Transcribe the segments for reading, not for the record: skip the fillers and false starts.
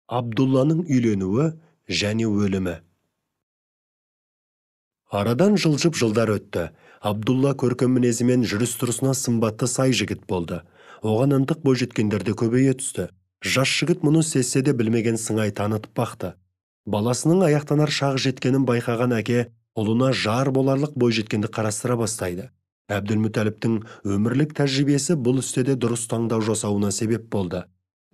Абдулланың үйленуі және өлімі. Арадан жылжып-жылдар өтті. Абдулла көркем мінезімен жүріс-тұрысына сымбатты сай жігіт болды. Оған ынтық бойжеткендер де көбейе түсті. Жас жігіт мұны сезсе де білмеген сыңай танытып бақты. Баласының аяқтанар шақ жеткенін байқаған әке ұлына жар боларлық бойжеткенді қарастыра бастайды. Әбділмүтәліптің өмірлік тәжірибесі бұл істеде дұрыс таңдау жасауына себеп болды.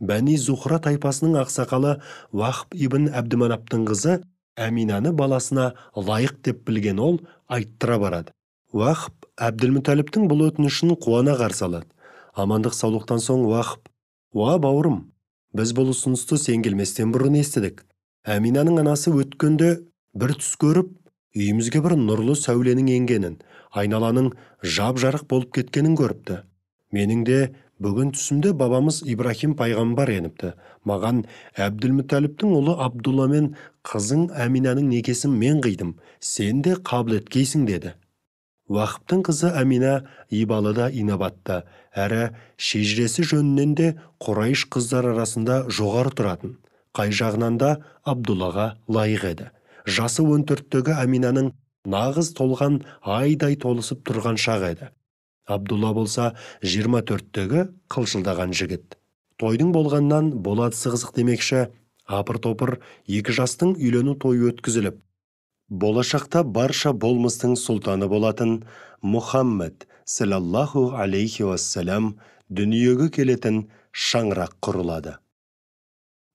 Бәни Зухра тайпасының ақсақалы Вахб ибн Әбдіманаптың қызы Әминаны баласына лайық деп білген ол айттыра барады. Вахб Әбділмүтәліптің бұл өтінішін қуана қарсы алады. Амандық саулықтан соң Вахб: «Уа бауырым, біз бұл ұсынысты сен келместен бұрын естідік. Әминаның анасы өткенде бір түс көріп, үйімізге бір нұрлы сәуленің енгенін, айналаның жап-жарық болып кеткенін көріпті. Менің де бүгін түсімде бабамыз Ибрахим пайғамбар еніпті. Маған Әбділмүтәліптің ұлы Абдулла мен қызың Әминаның некесін мен қидым. Сен де қабыл еткейсің» деді. Вахбтың қызы Әмина ибалыда инабатты, әрі шежіресі жөнінен де Құрайш қыздар арасында жоғары тұратын. Қай жағынан да Абдуллаға лайық еді. Жасы 14-тегі Әминаның нағыз толған айдай толысып тұрған шақ еді. Абдулла болса 24-тегі қылшылдаған жігіт. Тойдың болғаннан боладысы қызық демекші, апыр-топыр екі жастың үйлену тойы өткізіліп, болашақта барша болмыстың сұлтаны болатын Мұхаммед саллаллаху алейхи уассалам дүниеге келетін шаңырақ құрылады.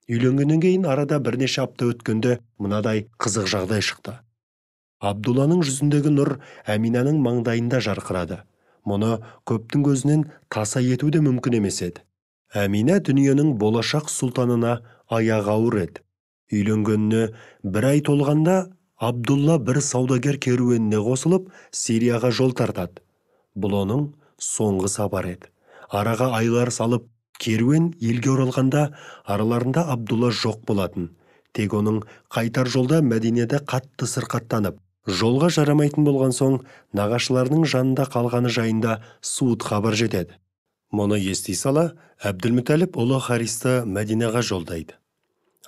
Үйленгеннен кейін арада бірнеше апта өткенде мынадай қызық жағдай шықты. Абдулланың жүзіндегі нұр Әминаның маңдайында жарқырады. Мұны көптің көзінен таса ету де мүмкін емес еді. Әмина дүниенің болашақ сұлтанына аяғы ауыр еді. Үйленгеніне бір ай толғанда Абдулла бір саудагер керуеніне қосылып, Сирияға жол тартады. Бұл оның соңғы сапары еді. Араға айлар салып, керуен елге оралғанда араларында Абдулла жоқ болатын. Тек оның қайтар жолда Мәдинеде қатты сырқаттанып, жолға жарамайтын болған соң нағашыларының жанында қалғаны жайында суыт хабар жетеді. Мұны ести сала, Әбділмүтәліп ұлы Харисті Мәдинеға жолдайды.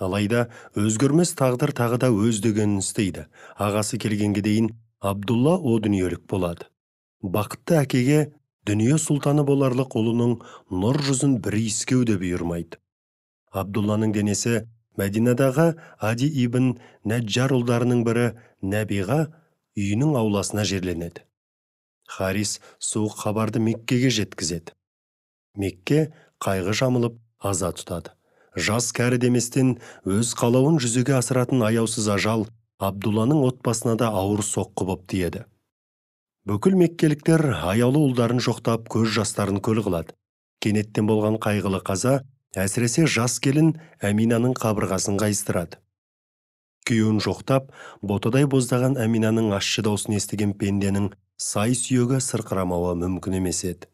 Алайда өзгермес тағдыр тағы да өз дегенін істейді. Ағасы келгенге дейін Абдулла о дүниелік болады. Бақытты әкеге дүние сұлтаны боларлық ұлының нұр жүзін бір иіскеу де бұйырмайды. Абдулланың денесі Мәдинадағы Ади ибн Нәджар ұлдарының бірі Нәбиға үйінің ауласына жерленеді. Харис суық хабарды Меккеге жеткізеді. Мекке қайғы жамылып аза тұтады. Жас кәрі деместен өз қалауын жүзеге асыратын аяусыз ажал Абдулланың отбасына да ауыр соққы боп тиеді. Бүкіл меккеліктер аяулы ұлдарын жоқтап көз жастарын көл қылады. Кенеттен болған қайғылы қаза әсіресе жас келін Әминаның қабырғасын қайыстырады. Күйеуін жоқтап, ботадай боздаған Әминаның ащы даусын естіген пенденің сай сүйегі сырқырамауы мүмкін емес еді.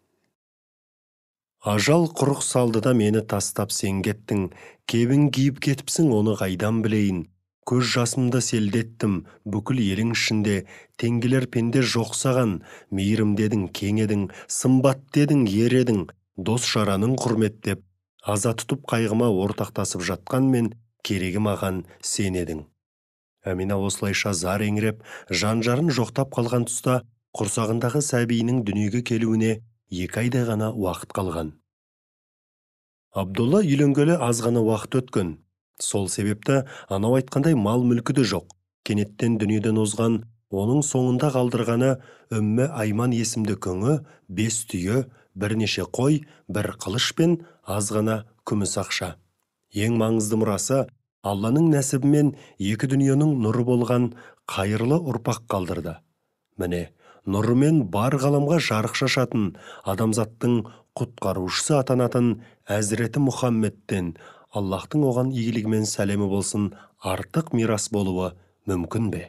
Ажал құрық салды да мені тастап сен кеттің, кебін киіп кетіпсің, оны қайдан білейін. Көз жасымды селдеттім, бүкіл елің ішінде, теңгелер пенде жоқ саған, мейірім дедің, кең едің, сымбат дедің, ер едің, дос жараның құрметтеп, аза тұтып қайғыма ортақтасып жатқан мен, керегі маған сен едің. Әмина осылайша зар еңіреп, жан-жарын жоқтап қалған тұста, құрсағындағы сәбиінің дүниеге келуіне 2 айдай ғана уақыт қалған. Абдулла үйленгелі аз ғана уақыт өткен. Сол себепті анау айтқандай мал мүлкі де жоқ. Кенеттен дүниеден озған, оның соңында қалдырғаны Үмме Айман есімді күңі, 5 түйе, бірнеше қой, бір қылыш пен аз ғана күміс ақша. Ең маңызды мұрасы Алланың нәсібімен 2 дүниенің нұры болған қайырлы ұрпақ қалдырды. Міне, нұрымен бар ғаламға жарық шашатын, адамзаттың құтқарушысы атанатын Әзіреті Мұхаммедтен Аллахтың оған игілігі мен сәлемі болсын артық мирас болуы мүмкін бе?